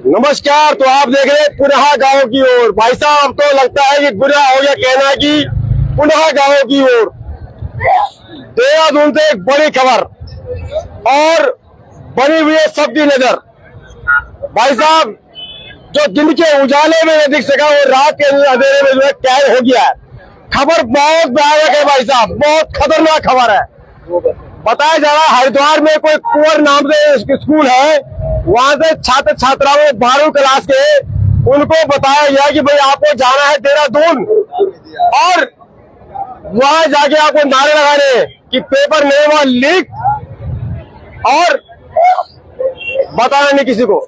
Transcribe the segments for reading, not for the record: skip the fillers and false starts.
नमस्कार। तो आप देख रहे हैं पुनः गांव की ओर। भाई साहब, अब तो लगता है कि बुरा हो गया कहना कि पुनः गांव की ओर। देहरादून से एक बड़ी खबर और बनी हुई है सबकी नजर। भाई साहब, जो दिन के उजाले में नहीं दिख सका वो रात के अंधेरे में जो है कैद हो गया है। खबर बहुत भयानक है भाई साहब, बहुत खतरनाक खबर है। बताया जा रहा है हरिद्वार में कोई कुंवर नाम से स्कूल है, वहां से छात्र छात्राओं 12वीं क्लास के उनको बताया गया कि भाई आपको जाना है देहरादून और वहां जाके आपको नारे लगाने कि पेपर नहीं हुआ लीक और बताना नहीं किसी को।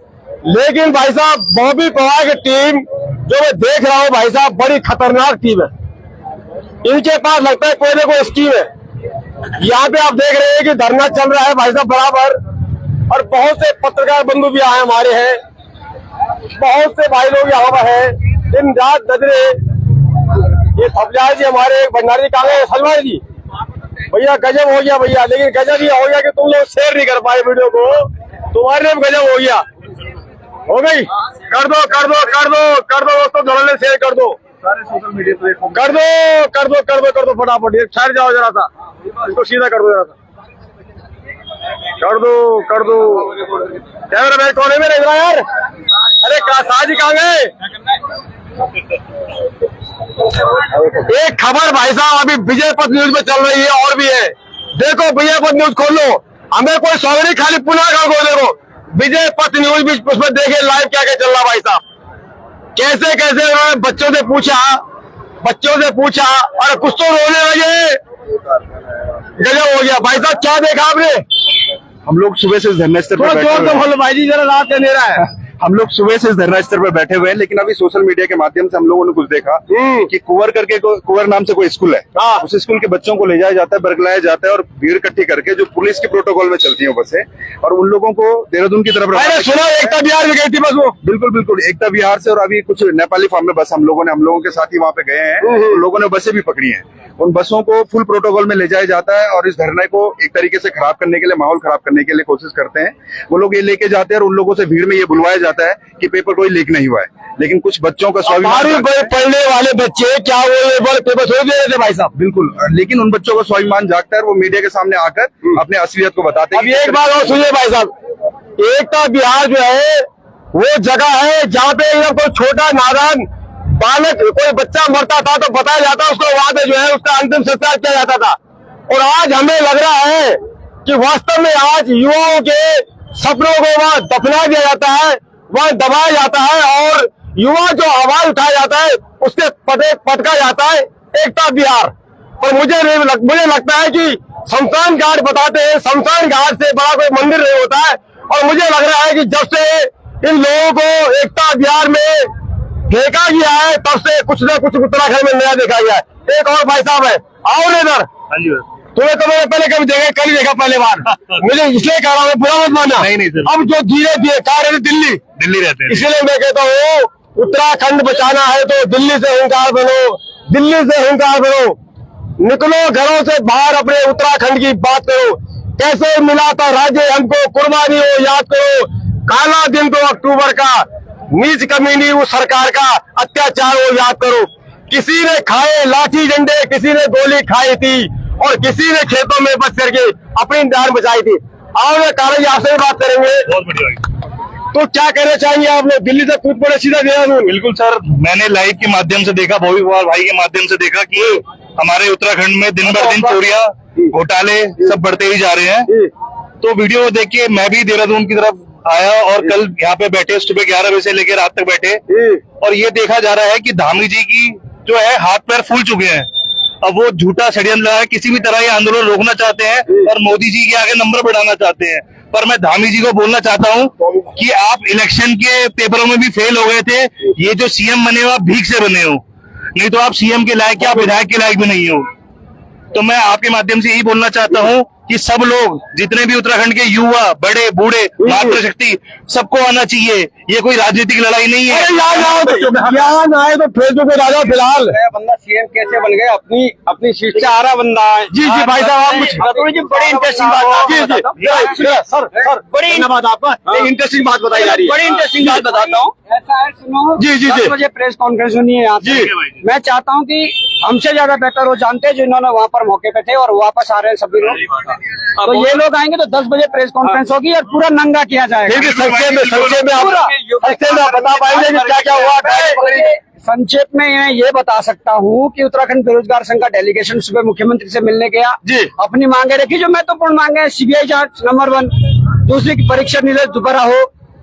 लेकिन भाई साहब, बॉबी पवार की टीम जो मैं देख रहा हूँ भाई साहब, बड़ी खतरनाक टीम है। इनके पास लगता है कोई ना कोई स्कीम है। यहाँ पे आप देख रहे हैं कि धरना चल रहा है भाई साहब बराबर, और बहुत से पत्रकार बंधु भी आए हमारे हैं, बहुत से भाई लोग यहाँ पर है। दिन रात नजरे ये थपलियाल जी हमारे भंडारी कांगे सलमान जी, भैया गजब हो गया भैया। लेकिन गजब ये हो गया कि तुम लोग शेयर नहीं कर पाए वीडियो को, तुम्हारे लिए गजब हो गया। हो गई, कर दो कर दो कर दो कर दो दोस्तों, धड़ल्ले शेयर कर दो, सारे सोशल मीडिया प्लेटफॉर्म कर दो कर दो कर दो कर दो फटाफट। ये ठहर जाओ जरा सा, इसको सीधा कर दो जरा सा, कर दो कर दो। कैमरा मैन कोने में रह यार। अरे साजी कहाँ गए? एक खबर भाई साहब अभी विजय पथ न्यूज में चल रही है और भी है। देखो विजय पथ न्यूज खोलो, हमें कोई सौगड़ी खाली पुनः गाँव को देखो। विजय पथ न्यूज भी उसमें देखे लाइव क्या क्या चल रहा भाई साहब। कैसे कैसे उन्होंने बच्चों से पूछा और कुछ तो रोने लगे। गजब हो गया भाई साहब। क्या देखा आपने? हम लोग सुबह से इस धरना स्थल पर बैठे हुए हैं। भाई जी जरा रात का अंधेरा है। हम लोग सुबह से इस धरना स्थल पर बैठे हुए हैं, लेकिन अभी सोशल मीडिया के माध्यम से हम लोगों ने कुछ देखा कि कुंवर नाम से कोई स्कूल है, उस स्कूल के बच्चों को ले जाया जाता है, बरगलाया जाता है और भीड़ इकट्ठी करके जो पुलिस के प्रोटोकॉल में चलती है बसें, और उन लोगों को देहरादून की तरफ सुना एकता बिहार में गई थी बस वो। बिल्कुल बिल्कुल, एकता बिहार से। और अभी कुछ नेपाली फॉर्म में बस हम लोगों के साथ ही वहाँ पे गए हैं, उन लोगों ने बसें भी पकड़ी हैं। उन बसों को फुल प्रोटोकॉल में ले जाया जाता है और इस धरने को एक तरीके से खराब करने के लिए, माहौल खराब करने के लिए कोशिश करते हैं। वो लोग ये लेके जाते हैं और उन लोगों से भीड़ में ये बुलवाया जाता है कि पेपर कोई लीक नहीं हुआ है। लेकिन कुछ बच्चों का स्वाभिमान, पढ़ने वाले बच्चे क्या वो पेपर सो दे रहे थे भाई साहब? बिल्कुल, लेकिन उन बच्चों का स्वाभिमान जागता है, वो मीडिया के सामने आकर अपने असलियत को बताते हैं। अब एक बात और सुनिए भाई साहब, एकता बिहार जो है वो जगह है जहाँ पे कोई छोटा नादान बालक, कोई बच्चा मरता था तो बताया जाता, उसको वहां पे जो है उसका अंतिम संस्कार किया जाता था। और आज हमें लग रहा है कि वास्तव में आज युवाओं के सपनों को वहां दफना दिया जाता है, वहां दबाया जाता है और युवा जो आवाज उठाया जाता है उसके पटका जाता है एकता बिहार। और मुझे लगता है कि शमशान घाट बताते हैं, शमशान घाट से बड़ा कोई मंदिर नहीं होता है। और मुझे लग रहा है कि जब से इन लोगों को एकता बिहार में देखा गया है तब से कुछ न कुछ उत्तराखंड में नया देखा गया है। एक और भाई साहब है, आओ इधर। तुम्हें तो मैंने पहले कभी देखा, कल ही देखा पहले बार। मुझे इसलिए कह रहा हूँ, बुरा मत मानना। नहीं सर। अब जो धीरे कह रहे थे दिल्ली रहते हैं, इसलिए मैं कहता हूँ उत्तराखंड बचाना है तो दिल्ली से हुंकार बनो, दिल्ली से हुंकार बनो। निकलो घरों से बाहर, अपने उत्तराखंड की बात करो। कैसे मिला था राज्य हमको, कुर्बानी हो याद करो। काला दिन तो अक्टूबर का, नीच कमीनी उस सरकार का, अत्याचार वो याद करो। किसी ने खाए लाठी डंडे, किसी ने गोली खाई थी और किसी ने खेतों में बच करके अपनी जान बचाई थी। आओ मैं कागज आपसे भी बात करेंगे। बहुत बढ़िया। तो क्या कहना चाहेंगे आप लोग? दिल्ली से कूद पड़े सीधा देहरादून। बिल्कुल सर, मैंने लाइव के माध्यम से देखा, बॉबी पवार भाई के माध्यम से देखा कि हमारे उत्तराखंड में दिन भर दिन चोरियां, घोटाले सब बढ़ते ही जा रहे हैं। तो वीडियो देख के मैं भी देहरादून की तरफ आया और कल यहाँ पे बैठे, सुबह 11 बजे से लेकर रात तक बैठे, और ये देखा जा रहा है कि धामी जी की जो है हाथ पैर फूल चुके हैं। अब वो झूठा षड्यंत्र लगा है, किसी भी तरह ये आंदोलन रोकना चाहते हैं और मोदी जी के आगे नंबर बढ़ाना चाहते हैं। पर मैं धामी जी को बोलना चाहता हूँ कि आप इलेक्शन के पेपरों में भी फेल हो गए थे। ये जो सीएम बने हो आप भीख से बने हो, नहीं तो आप सीएम के लायक, आप विधायक के लायक भी नहीं हो। तो मैं आपके माध्यम से यही बोलना चाहता हूँ कि सब लोग, जितने भी उत्तराखंड के युवा, बड़े बूढ़े, मातृशक्ति, सबको आना चाहिए। ये कोई राजनीतिक लड़ाई नहीं है। यहाँ आए तो फेसबुक पे डालो फिलहाल। बंदा सीएम कैसे बन गया, अपनी सीट से आ रहा बंदा है। जी भाई साहब, आप कुछ बड़ी इंटरेस्टिंग बात। सर बड़ी धन्यवाद आपका, एक इंटरेस्टिंग बात बताई जा रही है। बड़ी इंटरेस्टिंग बात बताता हूँ। ऐसा है, सुनो, जी 10 बजे प्रेस कॉन्फ्रेंस होनी है यहाँ से। मैं चाहता हूँ कि हमसे ज्यादा बेहतर वो जानते हैं जो इन्होंने वहाँ पर मौके पे थे और वापस आ रहे हैं सभी लोग। तो ये लोग आएंगे तो 10 बजे प्रेस कॉन्फ्रेंस होगी और पूरा नंगा किया जाएगा। संक्षेप में आप बता पाएंगे कि क्या क्या हुआ? संक्षेप में मैं ये बता सकता हूँ कि उत्तराखंड बेरोजगार संघ का डेलीगेशन सुबह मुख्यमंत्री से मिलने गया जी। अपनी मांगे रखी जो महत्वपूर्ण मांगे हैं। सीबीआई जांच नंबर 1, दूसरी की परीक्षा निरस्त दोबारा हो,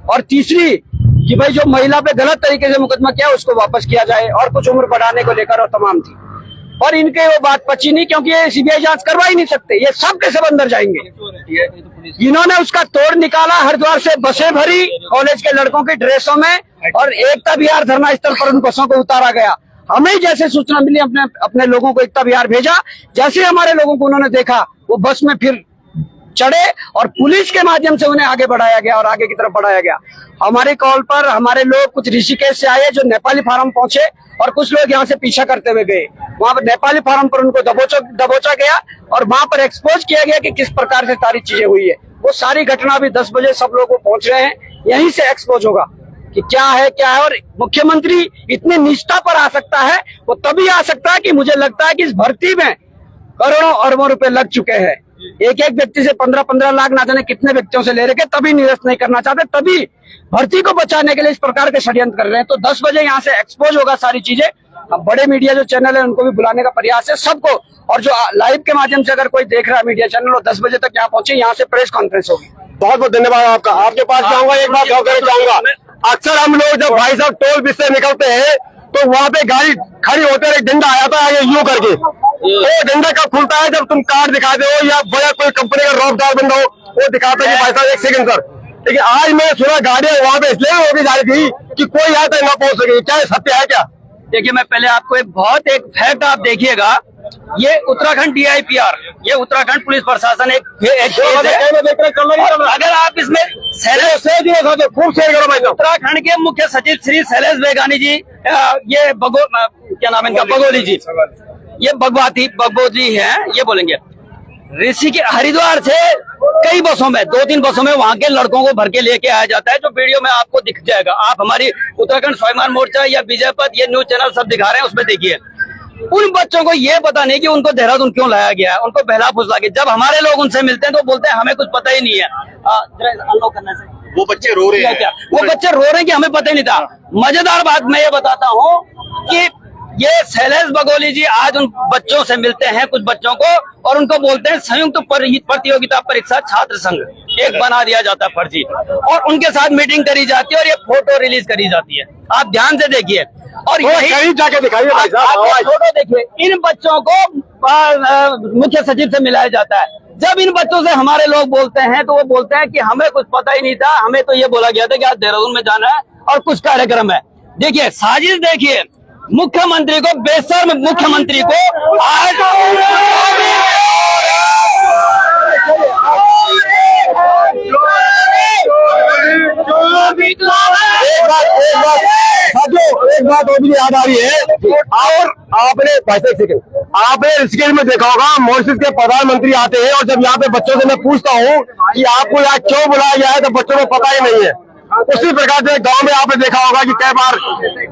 और तीसरी कि भाई जो महिला पे गलत तरीके से मुकदमा किया उसको वापस किया जाए, और कुछ उम्र बढ़ाने को लेकर और तमाम थी। और इनके वो बात पची नहीं, क्योंकि ये सीबीआई जांच करवा ही नहीं सकते, ये सब के सब अंदर जाएंगे। इन्होंने उसका तोड़ निकाला, हरिद्वार से बसें भरी कॉलेज के लड़कों की ड्रेसों में, और एकता विहार धरना स्थल पर उन बसों को उतारा गया। हमें जैसे सूचना मिली अपने लोगों को एकता विहार भेजा, जैसे हमारे लोगों को उन्होंने देखा वो बस में फिर चढ़े और पुलिस के माध्यम से उन्हें आगे बढ़ाया गया और आगे की तरफ बढ़ाया गया। हमारे कॉल पर हमारे लोग कुछ ऋषिकेश से आए जो नेपाली फार्म पहुंचे, और कुछ लोग यहाँ से पीछा करते हुए गए। वहाँ पर नेपाली फार्म पर उनको दबोचा गया और वहाँ पर एक्सपोज किया गया कि किस प्रकार से सारी चीजें हुई है। वो सारी घटना भी 10 बजे सब लोग पहुंच रहे हैं, यहीं से एक्सपोज होगा कि क्या है। और मुख्यमंत्री इतनी निष्ठा पर आ सकता है, वो तभी आ सकता है कि मुझे लगता है कि इस भर्ती में करोड़ों अरबों रुपए लग चुके हैं। एक व्यक्ति से 15-15 लाख ना जाने कितने व्यक्तियों से ले रखे, तभी निरस्त नहीं करना चाहते, तभी भर्ती को बचाने के लिए इस प्रकार के षड्यंत्र कर रहे हैं। तो 10 बजे यहाँ से एक्सपोज होगा सारी चीजें। अब बड़े मीडिया जो चैनल है उनको भी बुलाने का प्रयास है सबको, और जो लाइव के माध्यम से अगर कोई देख रहा है मीडिया चैनल, 10 बजे तक यहाँ पहुंचे, यहाँ से प्रेस कॉन्फ्रेंस होगी। बहुत बहुत धन्यवाद आपका। आपके पास जाऊंगा, एक बात कहना चाहूंगा, अक्सर हम लोग जब भाई साहब टोल बीच से निकलते हैं तो वहाँ पे गाड़ी खड़ी होते हैं, एक डंडा आया था आगे यूं करके, वो डंडा कब खुलता है जब तुम कार्ड दिखाते हो या बड़ा कोई कंपनी का रौबदार बंदा हो, वो दिखाता है कि भाई साहब एक सेकंड सर। लेकिन आज मैं सुना गाड़ियां वहाँ पे इसलिए होगी जा रही थी कि कोई यहाँ तक ना पहुंच सके। क्या सत्य है क्या? देखिए, मैं पहले आपको एक फैक्ट आप देखिएगा, ये उत्तराखंड DIPR, ये उत्तराखंड पुलिस प्रशासन एक अगर आप इसमें खूब शेयर करो भाई साहब। उत्तराखंड के मुख्य सचिव श्री शैलेश बेगानी जी, ये क्या नाम है इनका, बगोली जी, ये बगोली है, ये बोलेंगे ऋषि के हरिद्वार से कई बसों में 2-3 बसों में वहाँ के लड़कों को भर के लेके आया जाता है, जो वीडियो में आपको दिख जाएगा। आप हमारी उत्तराखंड स्वाभिमान मोर्चा या विजय पथ, ये न्यूज चैनल सब दिखा रहे हैं, उसमें देखिए। उन बच्चों को ये पता नहीं कि उनको देहरादून क्यों लाया गया है, उनको बहला फुसला के। जब हमारे लोग उनसे मिलते हैं तो बोलते हैं हमें कुछ पता ही नहीं है। करने से वो बच्चे रो रहे हैं, वो बच्चे रो रहे हैं कि हमें पता ही नहीं था। मजेदार बात मैं ये बताता हूँ कि ये शैलेश बगोली जी आज उन बच्चों से मिलते हैं, कुछ बच्चों को, और उनको बोलते हैं संयुक्त प्रतियोगिता परीक्षा छात्र संघ एक बना दिया जाता है फर्जी, और उनके साथ मीटिंग करी जाती है और ये फोटो रिलीज करी जाती है। आप ध्यान से देखिए और यही जाके दिखाइए भाई साहब, फोटो देखिए। इन बच्चों को मुख्य सचिव से मिलाया जाता है। जब इन बच्चों से हमारे लोग बोलते हैं तो वो बोलते हैं कि हमें कुछ पता ही नहीं था, हमें तो ये बोला गया था कि आज देहरादून में जाना है और कुछ कार्यक्रम है। देखिए साजिश, देखिए मुख्यमंत्री को, बेशर्म मुख्यमंत्री को आज एक बात और भी याद आ रही है, और आपने ऋषिकेश में देखा होगा मॉरिशस के प्रधानमंत्री आते हैं, और जब यहाँ पे बच्चों से मैं पूछता हूँ कि आपको यहाँ क्यों बुलाया गया है, तो बच्चों को पता ही नहीं है। उसी प्रकार से गांव में आपने देखा होगा कि कई बार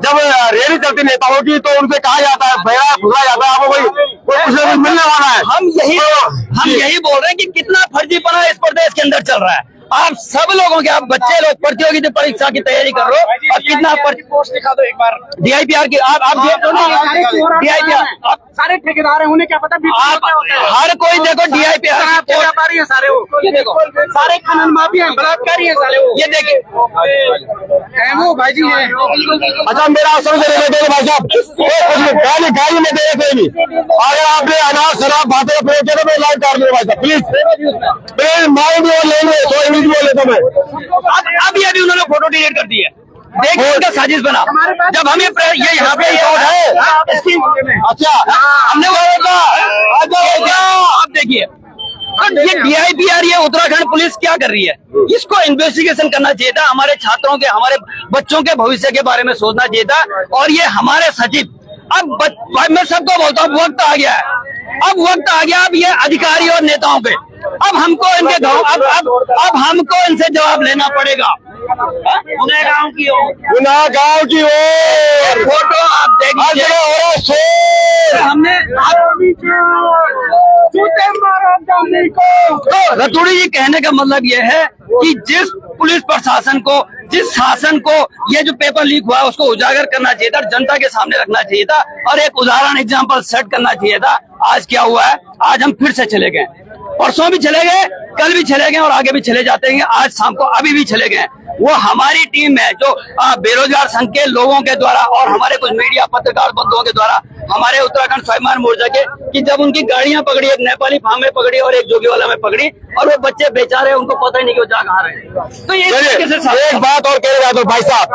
जब रैली चलती नेताओं की तो उनसे कहा जाता है, भैया भुला जाता है, आपको कोई कुछ न कुछ मिलने वाला है। हम यही बोल रहे हैं कि कितना फर्जीपना इस प्रदेश के अंदर चल रहा है। आप सब लोगों के, आप बच्चे लोग प्रतियोगिता परीक्षा की तैयारी कर रहे हो, और कितना पोस्ट दिखा दो एक बार DIPR की। आप DIPR सारे ठेकेदार हैं, उन्हें क्या पता। आप हर कोई देखो DIPR व्यापारी हैं सारे, वो ये देखो सारे खनन माफिया हैं, बलात्कारी हैं सारे वो। ये देखिए वो भाई जी हैं। अच्छा, मेरा आश्रम से लेते भाई साहब, गाड़ी में दे रहे थे, अगर आपने अनाज शराब भाषा का प्रयोग किया तो मैं लाइव काट दूंगा भाई साहब, प्लीज माइंड वो लेंगे तो इंग्लिश बोल लेता मैं। अभी उन्होंने फोटो डिलीट कर दी है। देखिए इनका साजिश बना। जब हमें ये यहाँ पे है इसकी अच्छा हमने वो आप देखिए ये DIPR ये उत्तराखंड पुलिस क्या कर रही है, इसको इन्वेस्टिगेशन करना चाहिए था। हमारे छात्रों के, हमारे बच्चों के भविष्य के बारे में सोचना चाहिए था। और ये हमारे सचिव, अब मैं सबको बोलता हूँ वक्त आ गया है, अब वक्त आ गया। अब ये अधिकारी और नेताओं पे अब हमको इनके अब हमको इनसे जवाब लेना पड़ेगा। गाँव की गुना गाँव की ओर फोटो आप देख लीजिए। हमने तो रतूड़ी जी कहने का मतलब ये है कि जिस पुलिस प्रशासन को, जिस शासन को ये जो पेपर लीक हुआ है उसको उजागर करना चाहिए था, जनता के सामने रखना चाहिए था और एक उदाहरण एग्जाम्पल सेट करना चाहिए था। आज क्या हुआ है, आज हम फिर से चले गए, परसों भी चले गए, कल भी चले गए और आगे भी चले जाते हैं। आज शाम को अभी भी चले गए। वो हमारी टीम है जो बेरोजगार संघ के लोगों के द्वारा और हमारे कुछ मीडिया पत्रकार बंधुओं के द्वारा, हमारे उत्तराखंड स्वाभिमान मोर्चा के, कि जब उनकी गाड़ियां पकड़ी, एक नेपाली फार्म में पकड़ी और एक जोगीवाला में पकड़ी, और वो बच्चे बेचारे उनको पता ही नहीं कि वो जा कहाँ रहे। तो ये एक बात और कह रहा था भाई साहब,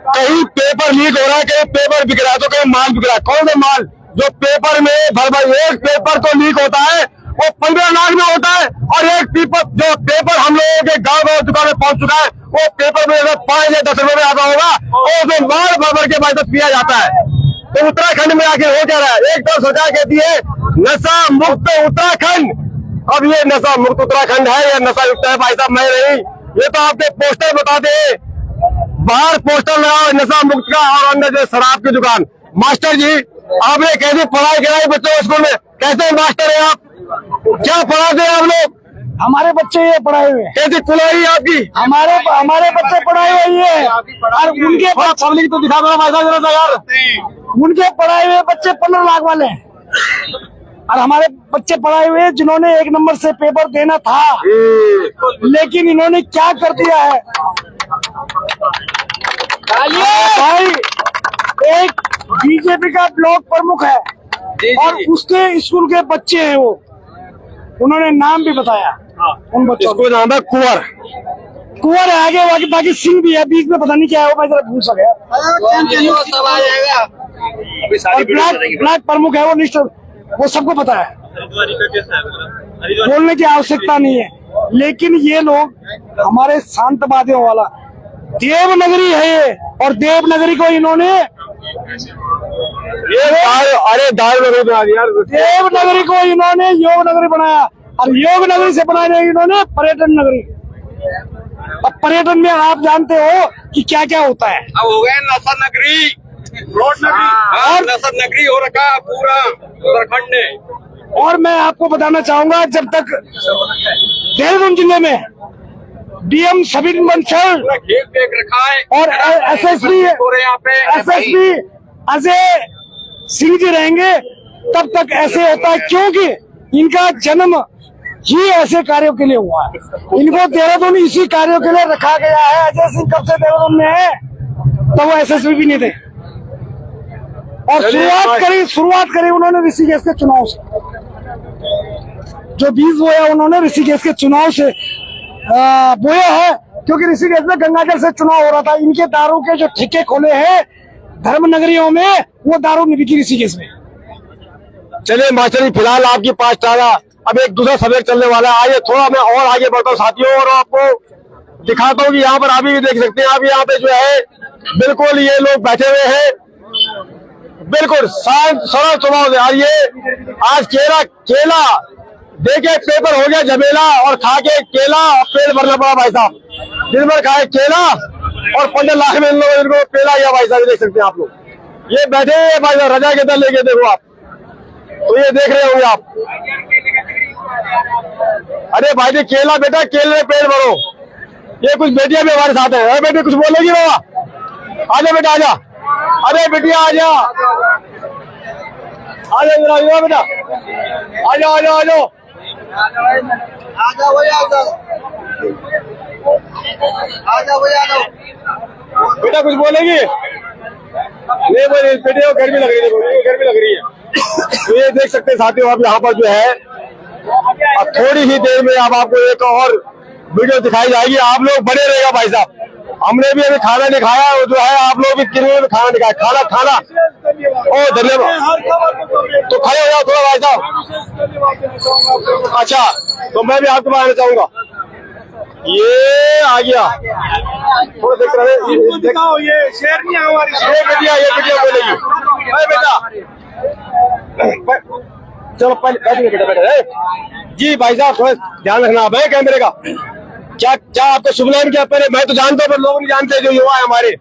कहीं पेपर लीक हो रहा है, कहीं पेपर बिक रहा है, तो कहीं माल बिक रहा है। कौन सा माल? जो पेपर में एक पेपर तो लीक होता है वो 15 लाख में होता है, और एक पेपर हम लोगों के गाँव दुकान में पहुंच चुका है, वो पेपर में अगर 5 या 10 रुपए में आता होगा और उसमें माल भर के बाद पिया जाता है। तो उत्तराखंड में आखिर हो क्या रहा है? एक तो सरकार कहती है नशा मुक्त उत्तराखंड, अब ये नशा मुक्त उत्तराखंड है या नशा युक्त है? भाई साहब मैं नहीं, ये तो आपके पोस्टर बताते हैं, बाहर पोस्टर लगाओ नशा मुक्त का और अंदर जो शराब की दुकान। मास्टर जी आपने कैसी पढ़ाई कराई बच्चों को स्कूल में? कैसे मास्टर है आप? क्या पढ़ाते हैं आप लोग? हमारे बच्चे ये पढ़ाए हुए हैं। कैसी पढ़ाई है आपकी? हमारे बच्चे पढ़ाए हुए हैं और उनके पब्लिक तो दिखा दो भाई साहब यार। उनके पढ़ाए हुए बच्चे 15 लाख वाले हैं और हमारे बच्चे पढ़ाए हुए जिन्होंने 1 नंबर से पेपर देना था, लेकिन इन्होंने क्या कर दिया है भाई। एक बीजेपी का ब्लॉक प्रमुख है और उसके स्कूल के बच्चे हैं, वो उन्होंने नाम भी बताया उन बच्चों को। नाम है कुंवर है, आगे बाकी सिंह भी है, बीच में पता नहीं क्या है वो, मैं जरा भूल सके। और ब्लॉक प्रमुख है वो, लिस्ट वो सबको पता है, बोलने की आवश्यकता नहीं है। लेकिन ये लोग हमारे शांतवादियों वाला देवनगरी है ये, और देवनगरी को इन्होंने दारू बना दिया। देवनगरी को इन्होंने योग नगरी बनाया और योग नगरी से बनाया इन्होंने पर्यटन नगरी। अब पर्यटन में आप जानते हो कि क्या क्या होता है। अब हो गए नशा नगरी, रोड नगरी और नशा नगरी हो रखा पूरा उत्तराखंड ने। और मैं आपको बताना चाहूंगा, जब तक देहरादून जिले में DM सबिन बंसल देख रखा है और SSP अजय सिंह जी रहेंगे, तब तक ऐसे होता है, क्योंकि इनका जन्म ही ऐसे कार्यों के लिए हुआ है। इनको देहरादून इसी कार्यों के लिए रखा गया है। अजय सिंह कब से देहरादून में है, तो वो SSP भी नहीं थे। और शुरुआत करी उन्होंने ऋषिकेश के चुनाव से, जो बीज बोया उन्होंने ऋषिकेश के चुनाव से बोया है, क्योंकि ऋषिकेश में गंगाजल से चुनाव हो रहा था। इनके दारू के जो ठेके खोले हैं धर्म नगरियों में, वो दारू नहीं बिकी ऋषिकेश में। चलिए मास्टर जी, फिलहाल आपकी 5 टाला, अब एक दूसरा सब्जेक्ट चलने वाला है। आइए थोड़ा मैं और आगे बढ़ता हूँ साथियों, और आपको दिखाता हूँ कि यहाँ पर अभी भी देख सकते हैं आप, यहाँ पे जो है बिल्कुल ये लोग बैठे हुए हैं, बिल्कुल शांत सरल स्वभाव से। और ये आज केला देखे पेपर हो गया झमेला, और खा के केला और पेट भरना पड़ा भाई साहब। दिन भर खाए केला और 15 लाख में इन लोगों इनको पेला गया भाई साहब। देख सकते हैं आप लोग, ये बैठे हैं भाई साहब रजा के दल लेके, देखो आप तो ये देख रहे होंगे आप। अरे भाई जी केला बेटा, केले में पेट भरो। ये कुछ बेटियां भी हमारे साथ है। अरे बेटी कुछ बोलेगी बाबा? आजा बेटा आजा, अरे बेटिया आजा, आजा जरा बेटा, आजा आजा आजा बेटा कुछ बोलेगी? नहीं बोले, बेटे को गर्मी लग रही है, गर्मी लग रही है। तो ये देख सकते हैं साथियों आप, यहाँ पर जो है थोड़ी ही देर में अब आपको एक और वीडियो दिखाई जाएगी। आप लोग बने रहेगा भाई साहब। हमने भी अभी खाना नहीं खाया, और जो है आप लोग भी किन्हीं भी खाना नहीं खाया। खाना खाना ओ धन्यवाद। तो खड़े हो जाओ थोड़ा भाई साहब। अच्छा, तो मैं भी आपके पास आना चाहूंगा। ये आ गया, थोड़ा देख रहे दिखाओ, ये शेर नहीं है हमारी। ये बेटिया बोलेगी। अरे बेटा चलो पहले बैठिए बेटा, बैठे जी। भाई साहब थोड़ा ध्यान रखना आप है कैमरे का। क्या आपका शुभ नाम क्या? पहले मैं तो जानता हूँ पर लोग नहीं जानते जो युवा है हमारे,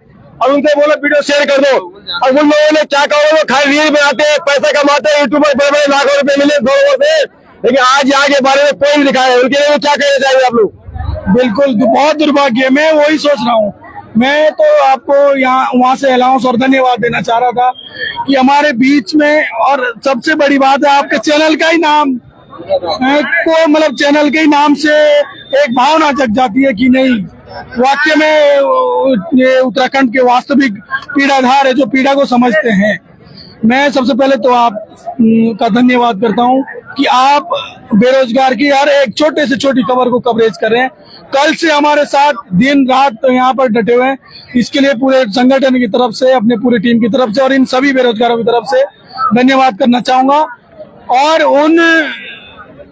और उनसे बोलो वीडियो शेयर कर दो। और उन लोगों ने क्या कहा, वो खाली रील बनाते हैं, पैसा कमाते हैं, यूट्यूबर बड़े बड़े लाखों रुपए मिले फॉलोअर से, लेकिन आज यहाँ के बारे में कोई नहीं दिखाया। उनके लिए क्या कहना चाहेंगे आप लोग? बिल्कुल बहुत दुर्भाग्य, मैं वही सोच रहा हूँ। मैं तो आपको यहाँ वहाँ से अलाउंस और धन्यवाद देना चाह रहा था कि हमारे बीच में, और सबसे बड़ी बात है आपके चैनल का ही नाम को, मतलब चैनल के ही नाम से एक भावना जग जाती है कि नहीं, वाकई में ये उत्तराखंड के वास्तविक पीड़ाधार है जो पीड़ा को समझते हैं। मैं सबसे पहले तो आप का धन्यवाद करता हूं कि आप बेरोजगार की हर एक छोटे से छोटी खबर को कवरेज कर रहे हैं। कल से हमारे साथ दिन रात तो यहाँ पर डटे हुए हैं। इसके लिए पूरे संगठन की तरफ से, अपने पूरी टीम की तरफ से और इन सभी बेरोजगारों की तरफ से धन्यवाद करना चाहूंगा। और उन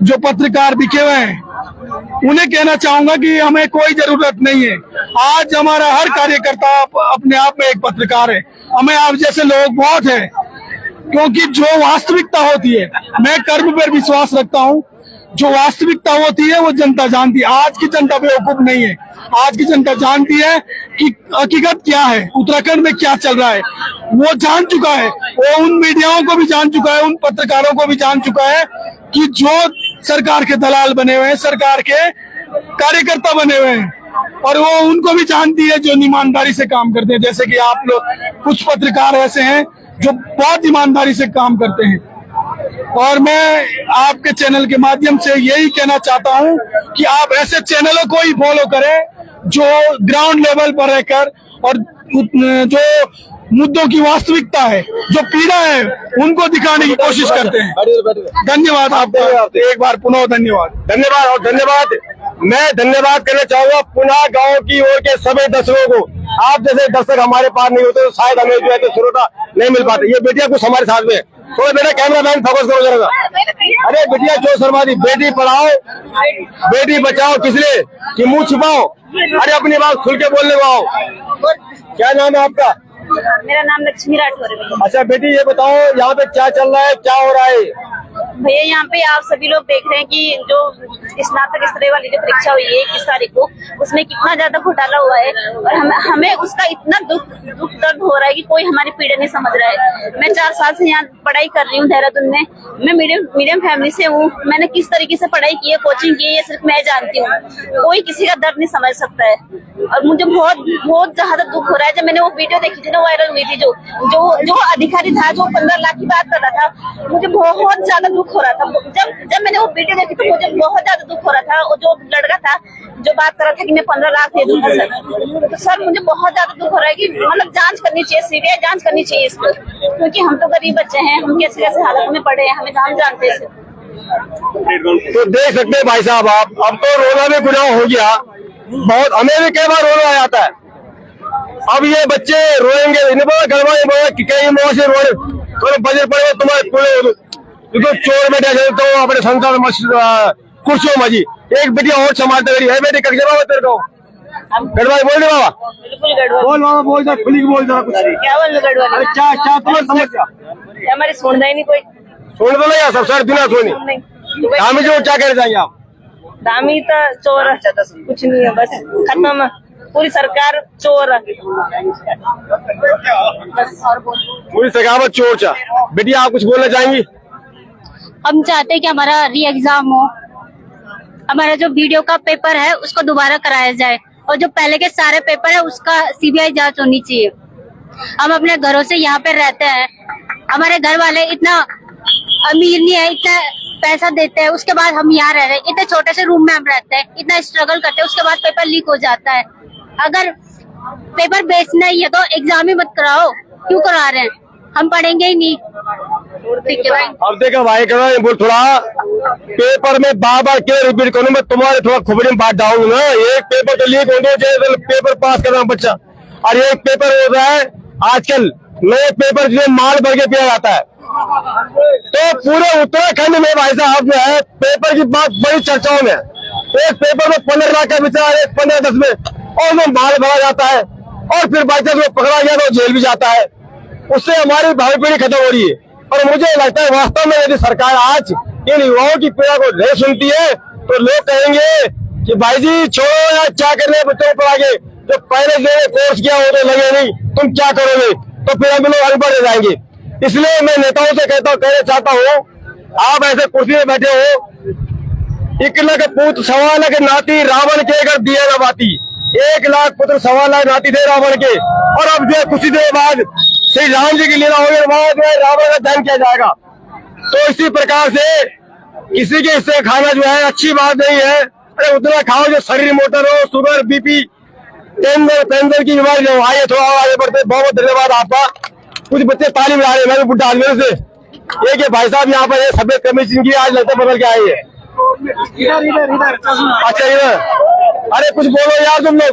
जो पत्रकार बिके हुए हैं उन्हें कहना चाहूंगा कि हमें कोई जरूरत नहीं है। आज हमारा हर कार्यकर्ता अपने आप में एक पत्रकार है। हमें आप जैसे लोग बहुत है, क्योंकि जो वास्तविकता होती है, मैं कर्म पर विश्वास रखता हूँ। जो वास्तविकता होती है वो जनता जानती है। आज की जनता बेवकूफ नहीं है। आज की जनता जानती है कि हकीकत क्या है, उत्तराखंड में क्या चल रहा है, वो जान चुका है। वो उन मीडियाओं को भी जान चुका है, उन पत्रकारों को भी जान चुका है कि जो सरकार के दलाल बने हुए हैं, सरकार के कार्यकर्ता बने हुए हैं, और वो उनको भी जानती है जो ईमानदारी से काम करते हैं। जैसे कि आप लोग, कुछ पत्रकार ऐसे हैं जो बहुत ईमानदारी से काम करते हैं। और मैं आपके चैनल के माध्यम से यही कहना चाहता हूं कि आप ऐसे चैनलों को ही फॉलो करें जो ग्राउंड लेवल पर रहकर और जो मुद्दों की वास्तविकता है, जो पीड़ा है, उनको दिखाने की कोशिश करते हैं। धन्यवाद आपका, एक बार पुनः धन्यवाद। और धन्यवाद मैं धन्यवाद करना चाहूंगा पुनः गांव की ओर के सभी दर्शकों को। आप जैसे दर्शक हमारे पास नहीं होते तो शायद हमें जो है तो श्रोता नहीं मिल पाते। ये बेटिया कुछ हमारे साथ में, तो बेटा कैमरा मैन फोकस करो जरा। अरे बेटिया जो शर्मा दी, बेटी पढ़ाओ बेटी बचाओ, किस लिए कि मुंह छिपाओ? अरे अपनी बात खुल के बोलने को आओ। क्या नाम है आपका? मेरा नाम लक्ष्मी राठौर है भैया। अच्छा बेटी ये बताओ यहाँ पे क्या चल रहा है, क्या हो रहा है? भैया यहाँ पे आप सभी लोग देख रहे हैं कि जो स्नातक स्तर वाली जो परीक्षा हुई है 21 तारीख को, उसमें कितना ज्यादा घोटाला हुआ है, और हमें उसका इतना दुख दर्द हो रहा है कि कोई हमारी पीड़ा नहीं समझ रहा है। मैं 4 साल से यहाँ पढ़ाई कर रही हूँ देहरादून में। मैं मीडियम फैमिली से हूँ। मैंने किस तरीके से पढ़ाई की है, कोचिंग की है, ये सिर्फ मैं जानती हूँ। कोई किसी का दर्द नहीं समझ सकता है। और मुझे बहुत ज्यादा दुख हो रहा है। जब मैंने वो वीडियो देखी थी ना, वायरल हुई थी, जो अधिकारी था जो 15 लाख की बात कर रहा था, मुझे बहुत ज्यादा दुख हो रहा था। जब मैंने वो वीडियो देखी तो मुझे बहुत ज्यादा दुख हो रहा था। और जो लड़का था जो बात कर रहा था कि मैं 15 लाख दे दूंगा सर, तो सर मुझे बहुत ज्यादा दुख हो रहा है कि मतलब जांच करनी चाहिए, सीबीआई जांच करनी चाहिए इस पर, क्योंकि हम तो गरीब बच्चे हैं, हम कैसे कैसे हालत में पड़े हैं, हमें हम जानते हैं। तो देख सकते हैं भाई साहब आप, अब तो रोना भी गुनाह हो गया। बहुत हमें भी कई बार रोना आ जाता है। अब ये बच्चे रोएंगे, इन्हें बोला कई मोह से रोए, थोड़े बजट पड़े तुम्हारे पूरे तो चोर बेटे तो अपने संसार कुर्सियों मजी एक बेटिया और संभालते है बेटी कब जमा तेरे को गढ़वाली बोल रहे बाबा? बिल्कुल गढ़वाली बोल बाबा, बोल जा, खुली बोल जरा कुछ। क्या बोल गढ़वाली? क्या तुम्हारी समस्या? हमारी सुनना ही नहीं कोई। सुन तो नहीं सब सर बिना सुनी हमें जो क्या कहना चाहिए आप? दामी तो चोर कुछ नहीं है, बस खत्म, पूरी सरकार चोर। पूरी सरकार चोर चा। बेटिया आप कुछ बोलना चाहेंगी? हम चाहते हैं कि हमारा री एग्जाम हो, हमारा जो वीडियो का पेपर है उसको दोबारा कराया जाए, और जो पहले के सारे पेपर है उसका सीबीआई जांच होनी चाहिए। हम अपने घरों से यहाँ पे रहते हैं, हमारे घर वाले इतना अमीर नहीं है, इतना पैसा देते हैं, उसके बाद हम यहाँ रह रहे हैं, इतने छोटे से रूम में हम रहते हैं, इतना स्ट्रगल करते हैं, उसके बाद पेपर लीक हो जाता है। अगर पेपर बेचना ही है तो एग्जाम ही मत कराओ, क्यों करा रहे हैं? हम पढ़ेंगे ही नहीं। ठीक है भाई। अब देखो भाई करो बोल थोड़ा पेपर में बार क्यों रिपीट करूँ मैं तुम्हारे थोड़ा खुबड़ी में बात डालूंगा ना। एक पेपर तो लीक होने चाहिए पेपर पास करना बच्चा और एक पेपर हो रहा है आजकल नए पेपर जो माल भर के पिया जाता है। तो पूरे उत्तराखंड में भाई साहब जो है पेपर की बात बड़ी चर्चाओं में एक पेपर में 15 लाख का विचार एक 15-10 में और वो माल भरा जाता है और फिर बाई चांस पकड़ा गया तो जेल भी जाता है। उससे हमारी भावी पीढ़ी खत्म हो रही है। और मुझे लगता है वास्तव में यदि सरकार आज इन युवाओं की पीड़ा को नहीं सुनती है तो लोग कहेंगे कि भाई जी छोड़ो यार क्या करने बच्चों को पढ़ा के जो पहले जो कोर्स किया वो तो लगे नहीं तुम क्या करोगे तो फिर हम लोग अनपढ़ हो जाएंगे। इसलिए मैं नेताओं से कहना चाहता हूँ आप ऐसे कुर्सी में बैठे हो 1 लाख पूत 1.25 लाख नाती रावण के अगर दिए न बाती 1 लाख पुत्र 1.25 लाख नाती थे रावण के और अब जो कुछ देर बाद श्री राम जी की लीला होगी वहां जो है रावण का दहन किया जाएगा। तो इसी प्रकार से किसी के हिस्से खाना जो है अच्छी बात नहीं है। अरे उतना खाओ जो शरीर मोटर हो शुगर बीपी कैंसर की बीमारी जो आइए थोड़ा आगे बढ़ते। बहुत धन्यवाद आपका। कुछ बच्चे तालीम ला रहे हैं मैं भी बुढ़ा आदमी से एक भाई साहब यहाँ पर सफेद कमीज इनकी आज लगता बदल के आए हैं। अच्छा इधर अरे कुछ बोलो यार तुम लोग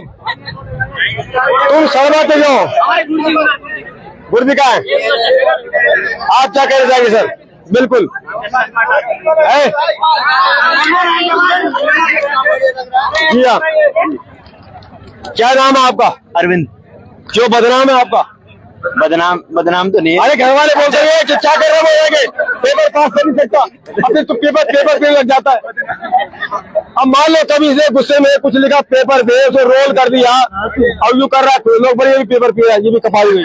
तुम शर्माते जाओ गुरबी का है आप क्या कहना चाहेंगे सर। बिल्कुल जी हाँ क्या नाम है आपका। अरविंद। जो बदनाम है आपका। बदनाम तो नहीं है। अरे घर वाले बोलते हैं कि क्या कर रहे हो पेपर पास कर नहीं सकता अब फिर तो पेपर पे लग जाता है। अब मान लो कभी से गुस्से में कुछ लिखा पेपर पे उसे रोल कर दिया अब यू कर रहा है लोग बड़े पेपर पी रहा है ये भी कपाई हुई।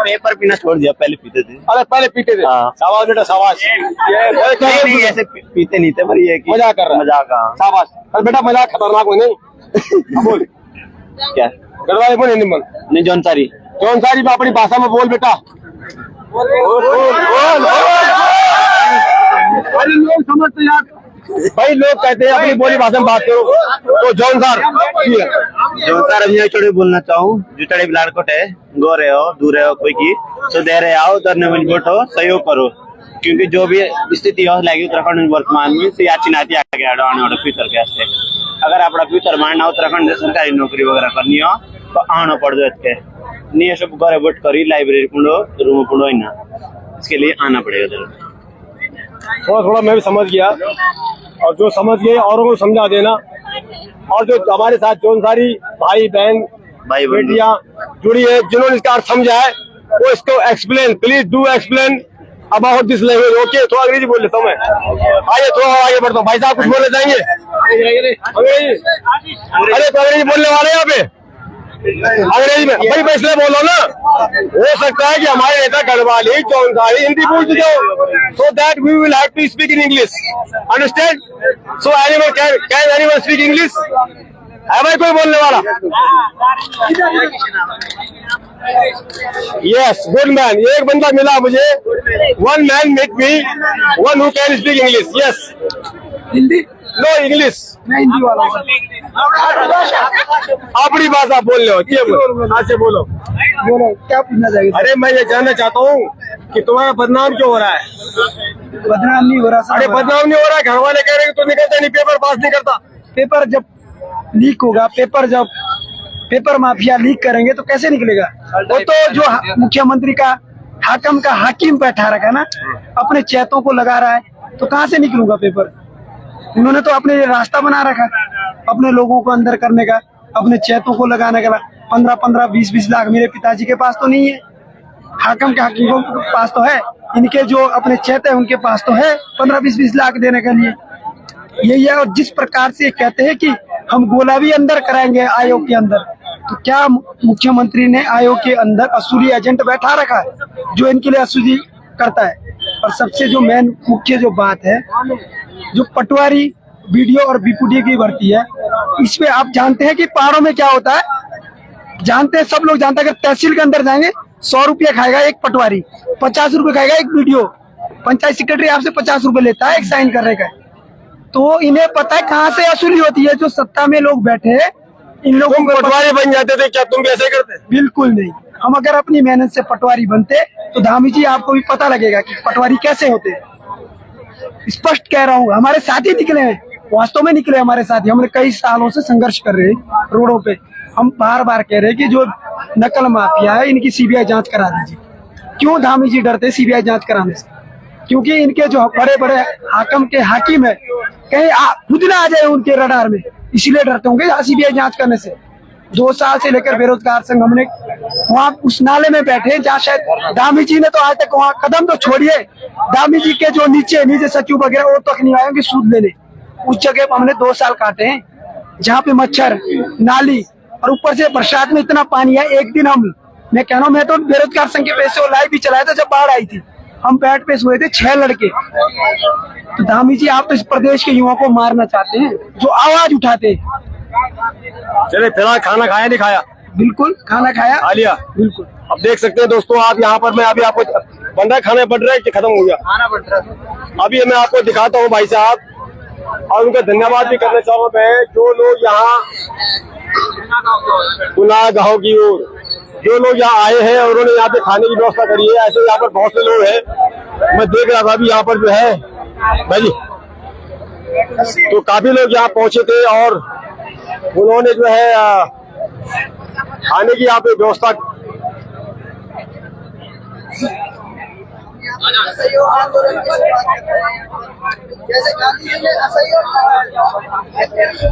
पेपर पीना छोड़ दिया पहले पीते थे। अरे पहले पीते थे। शाबाश बेटा शाबाश। नहीं ऐसे पीते नहीं थे पर ये मजाक कर रहा है। मजाक शाबाश। अरे बेटा मजाक खतरनाक हो नहीं बोल क्या घर वाले बोल हिंदी बोल नहीं जौनसारी जौनसारी में अपनी भाषा में बोल बेटा। अरे लोग समझते यार भाई लोग कहते हैं अपनी बोली भाषा में बात करो तो जौनसार अब छोड़े बोलना चाहूँ जुटड़े बिलाड़कोट है गो रहे हो दूर रहे हो कोई की तो दे रहे आओ धरने में बैठो सहयोग करो क्योंकि जो भी स्थिति हो लगी उत्तराखंड में वर्तमान में से याची नाती आगे आने वाले फ्यूचर के अगर अपना फ्यूचर मानना उत्तराखंड में सरकारी नौकरी वगैरह करनी हो तो आना पड़ दो नहीं सब घर बैठ कर लाइब्रेरी पुंडो रूम पुंडो ही ना इसके लिए आना पड़ेगा। थोड़ा मैं भी समझ गया और जो समझ गए औरों को समझा देना और जो हमारे साथ जौनसारी भाई बहन बेटियां जुड़ी है जिन्होंने इसका अर्थ समझा है वो इसको explain please do explain about this language. Okay थोड़ा अंग्रेजी बोल लेता हूँ मैं। आइए थोड़ा आगे बढ़ता हूँ भाई साहब कुछ बोलना चाहेंगे अंग्रेजी। अरे तो अंग्रेजी बोलने वाले यहाँ पे अंग्रेजी में भाई मैं इसलिए बोल रहा हूँ ना हो सकता है कि हमारे नेता गढ़वाली जौनसारी हिंदी पूछ दो so that we will have to speak in English understand. So anyone can anyone speak English है भाई कोई बोलने वाला। यस गुड मैन एक बंदा मिला मुझे one man met me one who can speak English. Yes Hindi no English मैं हिंदी वाला हूँ। अपनी भाषा बोल लो अच्छे बोलो क्या पूछना चाहिए। अरे मैं ये जानना चाहता हूँ कि तुम्हारा बदनाम क्यों हो रहा है। बदनाम नहीं हो रहा। अरे बदनाम नहीं हो रहा है घर वाले कह रहे हैं कि तू निकलता नहीं पेपर पास नहीं करता। पेपर जब लीक होगा जब पेपर माफिया लीक करेंगे तो कैसे निकलेगा। वो तो जो मुख्यमंत्री का हाकिम बैठा रखा है ना अपने चैतों को लगा रहा है तो कहाँ से निकलूंगा पेपर। उन्होंने तो अपने रास्ता बना रखा अपने लोगों को अंदर करने का अपने चैतों को लगाने का 15-15 20-20 लाख मेरे पिताजी के पास तो नहीं है। हाकिम के पास तो है इनके जो अपने चैत है उनके पास तो है 15-20 लाख देने के लिए यही है। और जिस प्रकार से कहते हैं कि हम गोला भी अंदर कराएंगे आयोग के अंदर तो क्या मुख्यमंत्री ने आयोग के अंदर असुरी एजेंट बैठा रखा है जो इनके लिए असुरी करता है। और सबसे जो मेन मुख्य जो बात है जो पटवारी बीडीओ और बीपीडी की भर्ती है इस पे आप जानते हैं कि पहाड़ों में क्या होता है। जानते हैं सब लोग जानते हैं अगर तहसील के अंदर जाएंगे 100 रुपया खाएगा एक पटवारी 50 रुपये खाएगा एक बीडीओ पंचायत सेक्रेटरी आपसे 50 रुपये लेता है एक साइन करने का। तो इन्हें पता है कहाँ से असुली होती है। जो सत्ता में लोग बैठे हैं इन लोगों को पटवारी बन जाते थे क्या तुम भी ऐसे करते। बिल्कुल नहीं। हम अगर अपनी मेहनत से पटवारी बनते तो धामी जी आपको भी पता लगेगा कि पटवारी कैसे होते हैं। स्पष्ट कह रहा हूँ, हमारे साथी निकले हैं, वास्तव में निकले हमारे साथी। हमने कई सालों से संघर्ष कर रहे हैं रोडों पे। हम बार बार कह रहे हैं कि जो नकल माफिया है इनकी सीबीआई जांच करा दीजिए। क्यों धामी जी डरते सीबीआई जांच कराने से? क्योंकि इनके जो बड़े बड़े हाकम के हाकिम है कहीं खुद ना आ जाए उनके रडार में, इसीलिए डरते होंगे सीबीआई जांच करने से। 2 साल से लेकर बेरोजगार संघ हमने वहाँ उस नाले में बैठे जहाँ शायद धामी जी ने तो आज तक वहाँ कदम तो छोड़िए, धामी जी के जो नीचे सचिव वगैरह वो तक नहीं आएंगे सूद लेने। उस जगह पर हमने 2 साल काटे हैं जहाँ पे मच्छर, नाली और ऊपर से बरसात में इतना पानी है। एक दिन मैं कह रहा हूँ, मैं तो बेरोजगार संघ के पैसे लाइव भी चलाया था जब बाढ़ आई थी। हम बेड पे सोए थे 6 लड़के। तो धामी जी आप तो इस प्रदेश के युवाओं को मारना चाहते हैं जो आवाज उठाते हैं। चले फिलहाल खाना खाया नहीं खाया? बिल्कुल खाना खाया, खा लिया बिल्कुल। अब देख सकते हैं दोस्तों आप यहाँ पर, मैं अभी आपको बन रहा है खाने बढ़ रहा है कि खत्म हो गया खाना बढ़ रहा है। अभी मैं आपको दिखाता हूँ भाई साहब, और उनका धन्यवाद भी करना चाहूँगा मैं, जो लोग यहाँ पुनः गाँव की ओर जो लोग यहाँ आए हैं और उन्होंने यहाँ पे खाने की व्यवस्था करी है। ऐसे यहाँ पर बहुत से लोग हैं, मैं देख रहा था अभी यहाँ पर जो है भाई जी, तो काफी लोग यहाँ पहुंचे थे और उन्होंने जो है खाने की यहाँ पे व्यवस्था।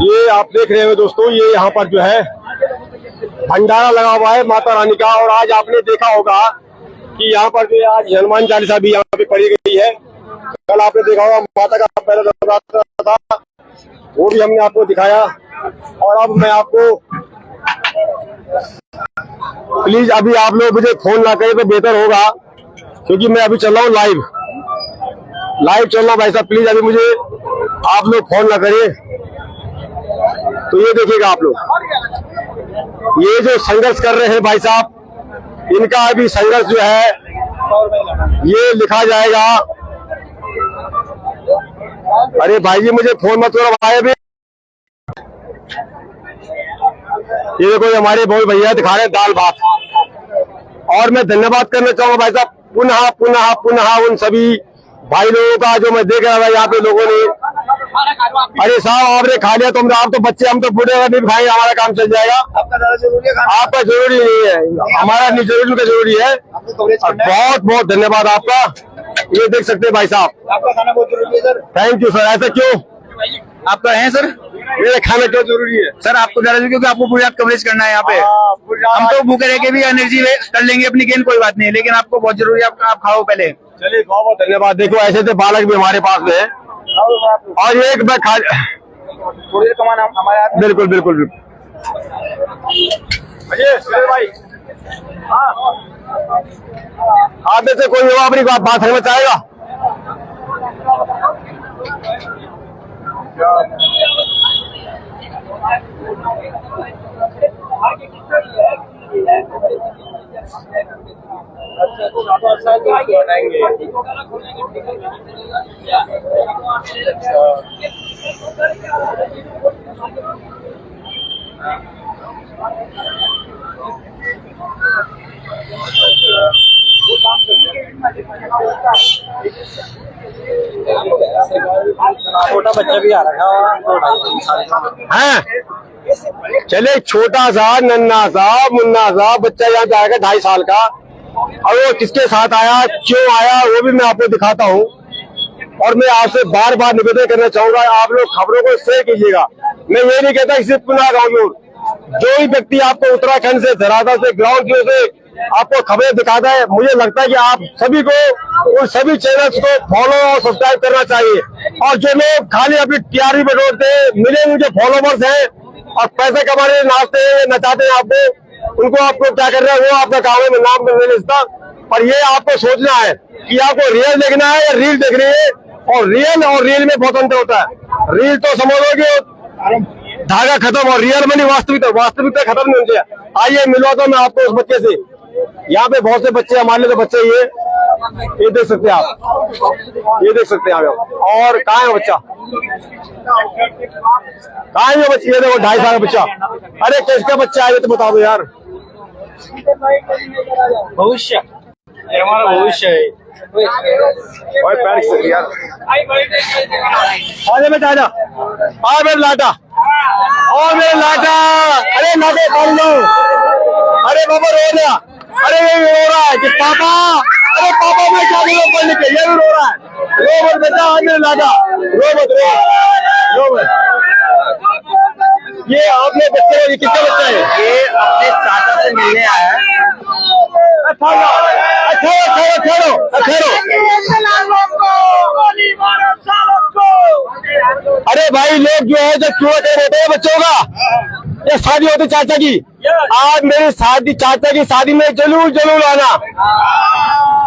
ये आप देख रहे हो दोस्तों, ये यहाँ पर जो है भंडारा लगा हुआ है माता रानी का। और आज आपने देखा होगा कि यहाँ पर जो आज हनुमान चालीसा भी यहाँ पे पढ़ी गई है। कल आपने देखा होगा माता का पहला नवरात्र था, वो भी हमने आपको दिखाया। और अब मैं आपको प्लीज अभी आप लोग मुझे फोन ना करें तो बेहतर होगा, क्योंकि मैं अभी चल रहा हूँ लाइव चल रहा हूँ भाई साहब। प्लीज अभी मुझे आप लोग फोन ना करें। तो ये देखिएगा आप लोग, ये जो संघर्ष कर रहे हैं भाई साहब, इनका अभी संघर्ष जो है ये लिखा जाएगा। अरे भाई जी मुझे फोन मत करो भाई। अभी ये देखो हमारे बहुत भैया दिखा रहे हैं दाल भात। और मैं धन्यवाद करना चाहूंगा भाई साहब पुनः पुनः पुनः उन सभी भाई लोगों का जो मैं देख रहा था यहाँ पे लोगों ने। अरे साहब आपने खा लिया तो आप तो बच्चे, हम तो बूढ़े नहीं खाएंगे, हमारा काम चल जाएगा। आपका जरूरी नहीं है, हमारा नहीं जरूरी, उनका जरूरी है। बहुत बहुत धन्यवाद आपका। ये देख सकते हैं भाई साहब, आपका खाना बहुत जरूरी है सर। Thank you sir. ऐसा क्यों आपका है सर? मेरे खाना क्यों जरूरी है सर आपको ज्यादा क्योंकि आपको पूरी रात कवरेज करना है यहाँ पे। हम तो भूखे रह के भी एनर्जी कर लेंगे अपनी गेन, कोई बात नहीं, लेकिन आपको बहुत जरूरी है आप खाओ पहले। चलिए बहुत बहुत धन्यवाद। देखो ऐसे तो बालक भी हमारे पास में है और एक मैं खा थोड़ी देर कमाना हमारे हाथ में। बिल्कुल बिल्कुल बिल्कुल भाई। आप में से कोई होगा अपनी बात समझ चाहेगा? छोटा बच्चा भी आ रहा है। चले छोटा सा नन्ना सा मुन्ना सा बच्चा यहाँ पे आएगा 2.5 साल का, और वो किसके साथ आया, क्यों आया, वो भी मैं आपको दिखाता हूँ। और मैं आपसे बार बार निवेदन करना चाहूंगा, आप लोग खबरों को शेयर कीजिएगा। मैं ये नहीं कहता सिर्फ पुनः गाँव की ओर, जो भी व्यक्ति आपको उत्तराखंड से, धरातल से, ग्राउंड की ओर से आपको खबरें दिखाता है, मुझे लगता है कि आप सभी को उन सभी चैनल्स को फॉलो और सब्सक्राइब करना चाहिए। और जो लोग खाली अपनी टीआरपी बटोरते हैं, मिले उनके फॉलोवर्स हैं और पैसे कमाने नाचते हैं, नचाते हैं आपको, उनको आपको क्या कर रहे हैं वो आपका काम है, मैं नाम नहीं लेता। पर ये आपको सोचना है कि आपको रियल देखना है या रील देखनी है। और रील में बहुत अंतर होता है। रील तो समझोगे धागा खत्म, और रियल में नहीं, वास्तविकता खत्म नहीं होती है। आइए मिलवाता हूं मैं आपको उस बच्चे से। यहाँ पे बहुत से बच्चे, हमारे लिए तो बच्चे ये देख सकते हैं आप, ये देख सकते हैं आप। और कहाँ है बच्चा, कहाँ है ये बच्चे? ये देखो 2.5 साल का बच्चा। अरे किसका बच्चा है ये तो बता दो यार। भविष्य ये हमारा भविष्य है। आजा बेटा आजा, आ मेरे लाटा, और मेरे लाटा, अरे लाटे पाल लो, अरे बाबा रो रहा, अरे ये रो रहा है कि पापा, अरे पापा मैं क्या करूँ पढ़ने के, ये भी रो रहा है, रो मत बेटा, आ मेरे लाटा, रो मत रो मत। ये आपने बच्चे, ये किसका बच्चा है? ये अपने चाचा से मिलने आया है। अरे भाई लोग जो है जो चूहा होते हैं बच्चों का, ये शादी होती चाचा की, आज मेरी शादी चाचा की शादी में जलूल आना,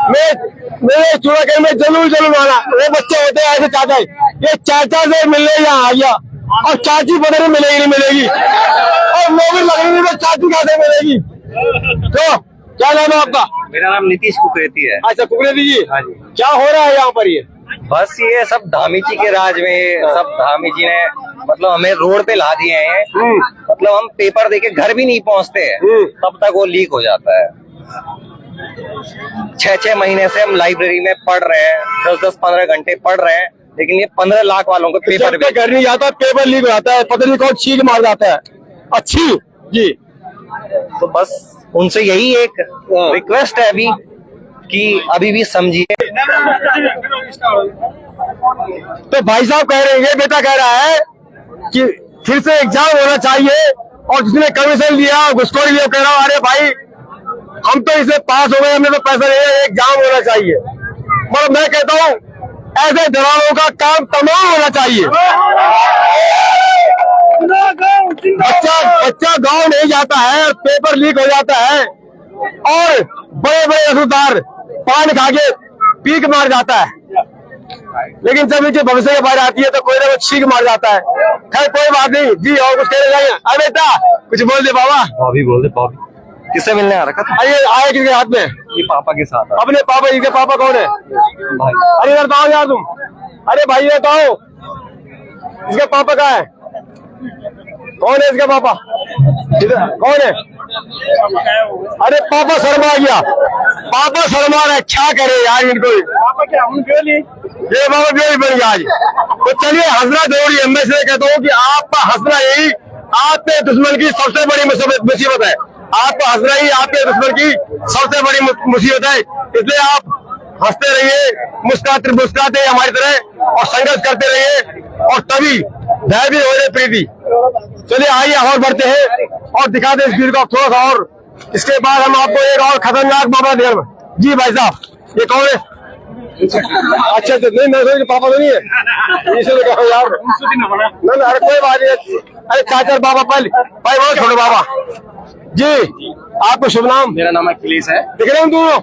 मेरे चूहा में जलूल आना, वो बच्चे होते हैं ऐसे चाचा, ये चाचा से मिलने यहाँ आ गया और चाची पता नहीं मिलेगी नहीं मिलेगी, और मोबिल लग रही तो चाची कहाँ से मिलेगी। तो क्या नाम है आपका? मेरा नाम नीतीश कुकरेती है। अच्छा कुकरेती जी, हाँ जी। क्या हो रहा है यहाँ पर? ये बस ये सब धामी जी के राज में, सब धामी जी ने मतलब हमें रोड पे ला दिए हैं। मतलब हम पेपर देके घर भी नहीं पहुँचते हैं, तब तक वो लीक हो जाता है। 6-6 महीने से हम लाइब्रेरी में पढ़ रहे हैं, 10-10, 15 घंटे पढ़ रहे हैं, लेकिन ये 15 लाख वालों को पेपर भी घर नहीं जाता, पेपर लीक हो जाता है, पता नहीं कौन छींक मार जाता है। अच्छी जी, तो बस उनसे यही एक रिक्वेस्ट है अभी कि अभी भी समझिए। तो भाई साहब कह रहे हैं, ये बेटा कह रहा है कि फिर से एग्जाम होना चाहिए, और जिसने कमीशन लिया घुसखोरी लिया, कह रहा हूँ अरे भाई हम तो इसमें पास हो गए, हमने तो पैसा लिया, एग्जाम होना चाहिए। मगर मैं कहता हूँ ऐसे दलालों का काम तमाम होना चाहिए। बच्चा गांव नहीं जाता है, पेपर लीक हो जाता है, और बड़े बड़े रसूदार पान खा के पीक मार जाता है, लेकिन जब नीचे भविष्य की बात आती है तो कोई ना कोई छींक मार जाता है। खैर कोई बात नहीं जी, और कुछ कहने जाइए। अरे बेटा कुछ बोल दे बाबा। बॉबी बोल दे, बॉबी किससे मिलने आ रखा था? आए किसके हाथ में? ये पापा के साथ। अपने पापा, इनके पापा कौन है? भाई। अरे इधर बताओ यार तुम, अरे भाई ये बताओ इसके पापा कहाँ है? कौन है इसका पापा? इधर कौन है? अरे पापा शर्मा गया, पापा शर्मा है, क्या करे यार इनको, ये बाबा बेली बन गया आज। तो चलिए हंसना जरूरी है, मैं इसलिए कहता हूँ कि आपका हंसना यही आपके दुश्मन की सबसे बड़ी मुसीबत है, आपका हंसना ही आपके दुश्मन की सबसे बड़ी मुसीबत है। इसलिए आप हंसते रहिए, मुस्कुराते हमारी तरह, और संघर्ष करते रहिए, और तभी धैर्य हो रहे प्रीति। चलिए आइए और बढ़ते हैं और दिखाते इस वीर को थोड़ा सा, और इसके बाद हम आपको एक और खतरनाक मामला दे। जी भाई साहब ये कौन है? अच्छा नहीं मैं पापा तो नहीं है, इसलिए कहा यार ना, अरे कोई बात नहीं, अरे चाचा बाबा पहले भाई बहुत छोड़ो बाबा जी। आपको शुभ नाम? मेरा नाम अखिलेश है। दिख रहे हैं दोनों?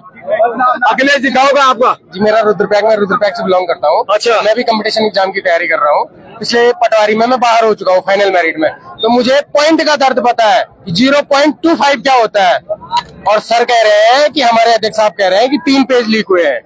अखिलेश जी गाँव का आपका? जी मेरा रुद्रप्रयाग, मैं रुद्रप्रयाग से बिलोंग करता हूँ। अच्छा। मैं भी कंपटीशन एग्जाम की तैयारी कर रहा हूँ। पिछले पटवारी में मैं बाहर हो चुका हूँ फाइनल मेरिट में, तो मुझे पॉइंट का दर्द पता है 0.25 क्या होता है। और सर कह रहे हैं कि हमारे अध्यक्ष साहब कह रहे हैं कि 3 पेज लीक हुए हैं,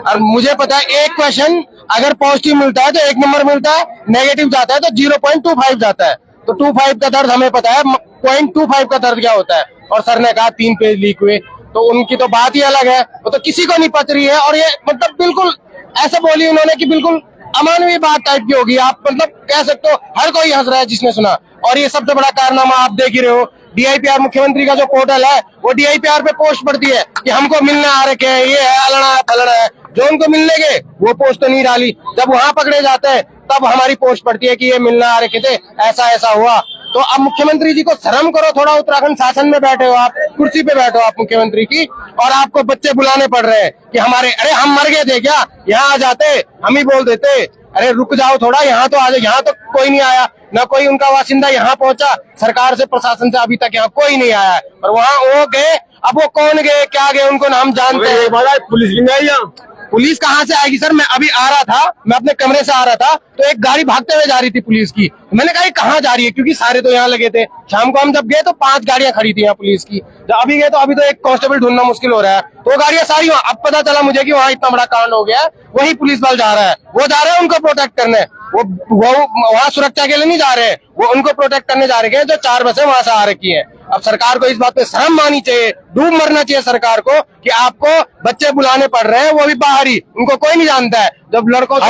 और मुझे पता है एक क्वेश्चन अगर पॉजिटिव मिलता है तो 1 नंबर मिलता है, नेगेटिव जाता है तो 0.25 जाता है। तो 25 का दर्द हमें पता है, 0.25 का दर्द क्या होता है। और सर ने कहा 3 पेज लीक हुए, तो उनकी तो बात ही अलग है, वो तो किसी को नहीं पच रही है। और ये मतलब बिल्कुल ऐसे बोली उन्होंने कि बिल्कुल अमानवीय बात टाइप की होगी, आप मतलब कह सकते हो हर कोई हंस रहा है जिसने सुना। और ये सबसे बड़ा कारनामा आप देख ही रहे हो, DIPR मुख्यमंत्री का जो पोर्टल है वो DIPR पे पोस्ट पड़ती है कि हमको मिलने आ रखे हैं, ये है अलड़ा है फलड़ा है। जो उनको मिलने गए वो पोस्ट तो नहीं डाली, जब वहां पकड़े जाते हैं तब हमारी पोस्ट पड़ती है कि ये मिलने आ रखे थे, ऐसा ऐसा हुआ। तो अब मुख्यमंत्री जी को शर्म करो थोड़ा, उत्तराखंड शासन में बैठे हो आप, कुर्सी पे बैठे हो आप मुख्यमंत्री की, और आपको बच्चे बुलाने पड़ रहे हैं कि हमारे, अरे हम मर गए थे क्या, यहाँ आ जाते हम ही बोल देते, अरे रुक जाओ थोड़ा, यहाँ तो आ जाओ। यहाँ तो कोई नहीं आया, न कोई उनका वासिंदा यहाँ पहुंचा, सरकार से प्रशासन से अभी तक यहाँ कोई नहीं आया है। और वहाँ वो गए, अब वो कौन गए क्या गए उनको नाम जानते हैं। पुलिस भी नहीं आई यहाँ? पुलिस कहाँ से आएगी सर? मैं अभी आ रहा था, मैं अपने कमरे से आ रहा था तो एक गाड़ी भागते हुए जा रही थी पुलिस की। मैंने कहा ये कहाँ जा रही है, क्योंकि सारे तो यहाँ लगे थे। शाम को हम जब गए तो 5 गाड़ियां खड़ी थी यहाँ पुलिस की। जब अभी गए तो अभी तो एक कांस्टेबल ढूंढना मुश्किल हो रहा है, तो वो गाड़ियां सारी वहाँ। अब पता चला मुझे कि वहाँ इतना बड़ा कांड हो गया है, वही पुलिस बल जा रहा है, वो जा रहा है उनको प्रोटेक्ट करने। वो वहाँ सुरक्षा के लिए नहीं जा रहे हैं, वो उनको प्रोटेक्ट करने जा रहे हैं जो 4 बसें वहां से आ रखी हैं। अब सरकार को इस बात पे शर्म आनी चाहिए, डूब मरना चाहिए सरकार को कि आपको बच्चे बुलाने पड़ रहे हैं, वो भी बाहरी, उनको कोई नहीं जानता है। जब लड़कों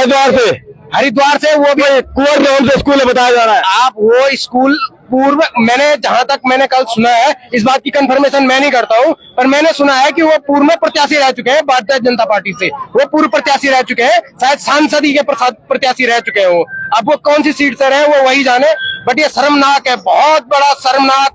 हरिद्वार से वो भी कुंवर स्कूल में बताया जा रहा है। आप वो स्कूल पूर्व, मैंने जहां तक मैंने कल सुना है, इस बात की कंफर्मेशन मैं नहीं करता हूं, पर मैंने सुना है कि वो पूर्व में प्रत्याशी रह चुके हैं भारतीय जनता पार्टी से, वो पूर्व प्रत्याशी रह चुके हैं, शायद सांसदी के प्रत्याशी रह चुके हैं वो। अब वो कौन सी सीट से रहे वो वही जाने, बट ये शर्मनाक है, बहुत बड़ा शर्मनाक।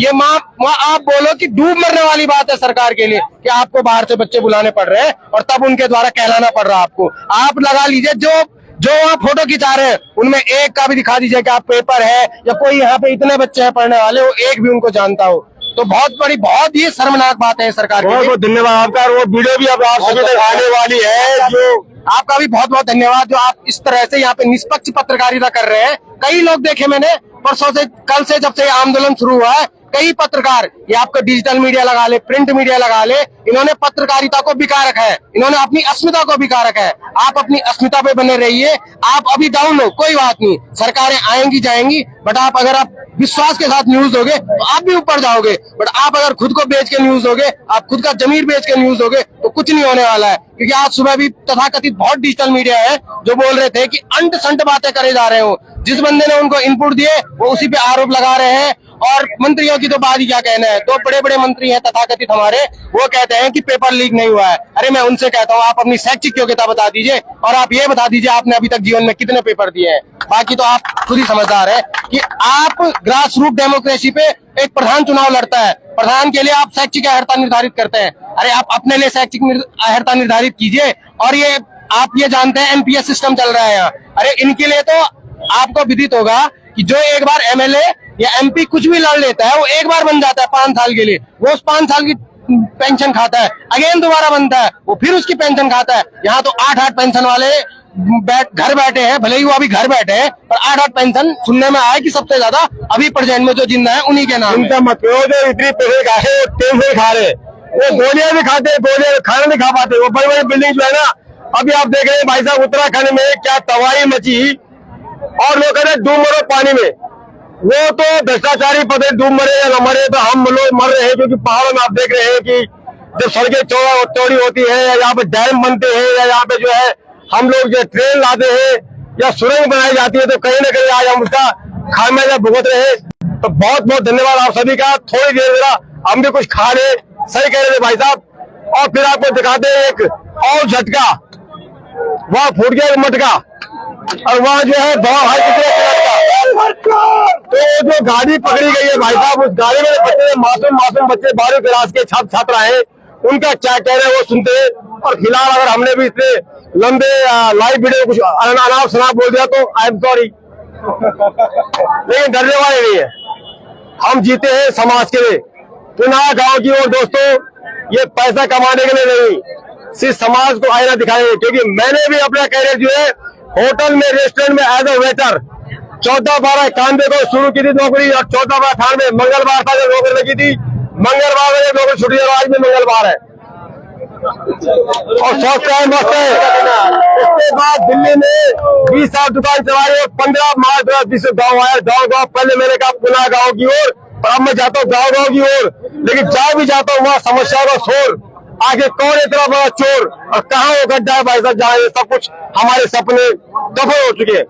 ये आप बोलो कि डूब मरने वाली बात है सरकार के लिए कि आपको बाहर से बच्चे बुलाने पड़ रहे हैं और तब उनके द्वारा कहलाना पड़ रहा है आपको। आप लगा लीजिए जो वहाँ फोटो खिंचा रहे हैं उनमें एक का भी दिखा दीजिए कि आप पेपर है या कोई यहाँ पे इतने बच्चे हैं पढ़ने वाले, वो एक भी उनको जानता हो, तो बहुत ही शर्मनाक बात है सरकार की। बहुत धन्यवाद आपका। वो वीडियो भी अब आप सभी तक आने वाली है, जो आपका भी बहुत बहुत धन्यवाद जो आप इस तरह से यहाँ पे निष्पक्ष पत्रकारिता कर रहे हैं। कई लोग देखे मैंने परसों से, कल से, जब से आंदोलन शुरू हुआ है, कई पत्रकार, ये आपका डिजिटल मीडिया लगा ले, प्रिंट मीडिया लगा ले, इन्होंने पत्रकारिता को बिका रखा है, इन्होंने अपनी अस्मिता को बिका रखा है। आप अपनी अस्मिता पे बने रहिए, आप अभी डाउन हो, कोई बात नहीं, सरकारें आएंगी जाएंगी, बट अगर आप विश्वास के साथ न्यूज दोगे तो आप भी ऊपर जाओगे। बट आप अगर खुद को बेच के न्यूज दोगे, आप खुद का जमीर बेच के न्यूज दोगे, तो कुछ नहीं होने वाला है। क्योंकि आज सुबह भी तथाकथित बहुत डिजिटल मीडिया है जो बोल रहे थे कि अंट संट बातें करे जा रहे हो, जिस बंदे ने उनको इनपुट दिए वो उसी पे आरोप लगा रहे हैं। और मंत्रियों की तो बात ही क्या कहना है, 2 बड़े बड़े मंत्री हैं तथाकथित हमारे, वो कहते हैं कि पेपर लीक नहीं हुआ है। अरे मैं उनसे कहता हूँ आप अपनी शैक्षिक योग्यता बता दीजिए और आप ये बता दीजिए आपने अभी तक जीवन में कितने पेपर दिए हैं। बाकी तो आप खुद ही समझदार है कि आप ग्रास रूट डेमोक्रेसी पे एक प्रधान चुनाव लड़ता है, प्रधान के लिए आप शैक्षिक अर्हता निर्धारित करते हैं। अरे आप अपने लिए शैक्षिक अर्हता निर्धारित कीजिए। और ये आप ये जानते हैं एमपीएस सिस्टम चल रहा है यहाँ, अरे इनके लिए तो आपको विदित होगा कि जो एक बार एमएलए या एमपी कुछ भी लड़ लेता है वो एक बार बन जाता है 5 साल के लिए, वो उस 5 साल की पेंशन खाता है, अगेन दोबारा बनता है, वो फिर उसकी पेंशन खाता है। यहाँ तो 8-8 पेंशन वाले घर बैठे हैं, भले ही वो अभी घर बैठे हैं, पर 8-8 पेंशन सुनने में आया कि सबसे ज्यादा अभी प्रेजेंट में जो जिंदा है उन्हीं के नाम। चिंता मत करो, जो इतनी पैसे खाए वो टेंशन खा रहे, वो गोलियां भी खाते, गोलियां खाना नहीं खा पाते। वो बड़ी बड़ी बिल्डिंग जो है ना, अभी आप देख रहे हैं भाई साहब उत्तराखंड में क्या तबाही मची, और लोग कह रहे डूब मरो पानी में। वो तो भ्रष्टाचारी पता डूब मरे या न मरे, तो हम लोग मर रहे हैं क्योंकि पहाड़ों में आप देख रहे हैं कि जब सड़कें चौड़ी होती है या यहाँ पे डैम बनते हैं या यहाँ पे जो है हम लोग जो ट्रेन लाते हैं या सुरंग बनाई जाती है, तो कहीं ना कहीं आज हम उसका खामियाजा भुगत रहे हैं। तो बहुत बहुत धन्यवाद आप सभी का। थोड़ी देर जरा हम भी कुछ खा ले, सही कह रहे थे भाई साहब। और फिर आपको दिखाते हैं एक और झटका, वहां फूट गया मटका, और वहाँ जो है भाव हाई का। तो जो गाड़ी पकड़ी गई है भाई साहब, उस गाड़ी में बच्चे मासूम बच्चे 12वीं क्लास के छात्र आए, उनका क्या कह रहे हैं वो सुनते हैं। और फिलहाल अगर हमने भी इतने लंबे लाइव वीडियो कुछ अनाप शनाप बोल दिया तो आई एम सॉरी, लेकिन डरने वाले नहीं है, हम जीते हैं समाज के लिए, पुनः गांव की ओर। दोस्तों ये पैसा कमाने के लिए नहीं, सिर्फ समाज को आईना दिखाएंगे। क्योंकि मैंने भी अपना कैरियर जो है होटल में, रेस्टोरेंट में एज ए वेटर 14-12-91 को शुरू की थी नौकरी, और 14-98 मंगलवार था जब नौकरी लगी थी। मंगलवार में नौकरी छुट्टी है, आज भी मंगलवार है और स्वस्थ है, मस्त है। उसके बाद दिल्ली में 20 साल दुकान चलाई, 15 मार्च 2020 गाँव आया। गाँव पहले मैंने कहा पुनः गाँव की ओर, और अब मैं जाता हूँ गाँव की ओर। लेकिन जहाँ भी जाता हूँ वहाँ समस्या का शोर, आगे कौन इतना बड़ा चोर और कहाँ वो गड्ढा है भाई साहब जहाँ ये सब कुछ हमारे सपने दफन हो चुके।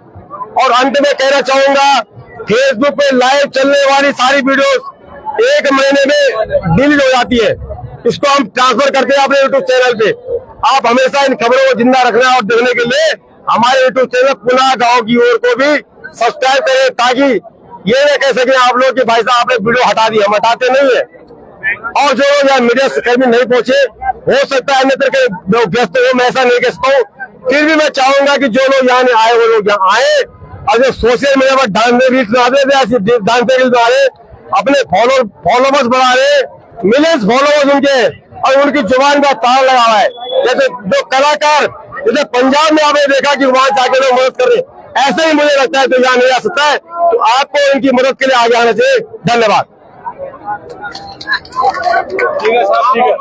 और अंत में कहना चाहूंगा, फेसबुक पे लाइव चलने वाली सारी वीडियोस 1 महीने में डिलीट हो जाती है, इसको हम ट्रांसफर करते हैं अपने यूट्यूब चैनल पे। आप हमेशा इन खबरों को जिंदा रखना और देखने के लिए हमारे यूट्यूब चैनल पुनः गाँव की ओर को भी सब्सक्राइब करें, ताकि ये न कह सके आप लोग कि भाई साहब आपने वीडियो हटा दी। हम हटाते नहीं है। और जो यहाँ मीडिया कर्मी नहीं पहुंचे, हो सकता है अन्यत्र के लोग व्यस्त हो, मैं ऐसा नहीं कह सकता हूँ। फिर भी मैं चाहूंगा कि जो लोग यहाँ नहीं आए वो लोग यहाँ आए, और जो सोशल मीडिया पर डांस रील्स बना रहे, अपने फॉलोवर्स बढ़ा रहे, मिलियंस फॉलोवर्स उनके, और उनकी जुबान का तार लगा हुआ है। जैसे जो कलाकार, जैसे पंजाब में आपने देखा कि वहां जाके लोग मदद कर रहे, ऐसे ही मुझे लगता है तो यहाँ नहीं आ सकता है। तो आपको इनकी मदद के लिए आगे आना चाहिए। धन्यवाद। ठीक है साहब, ठीक है।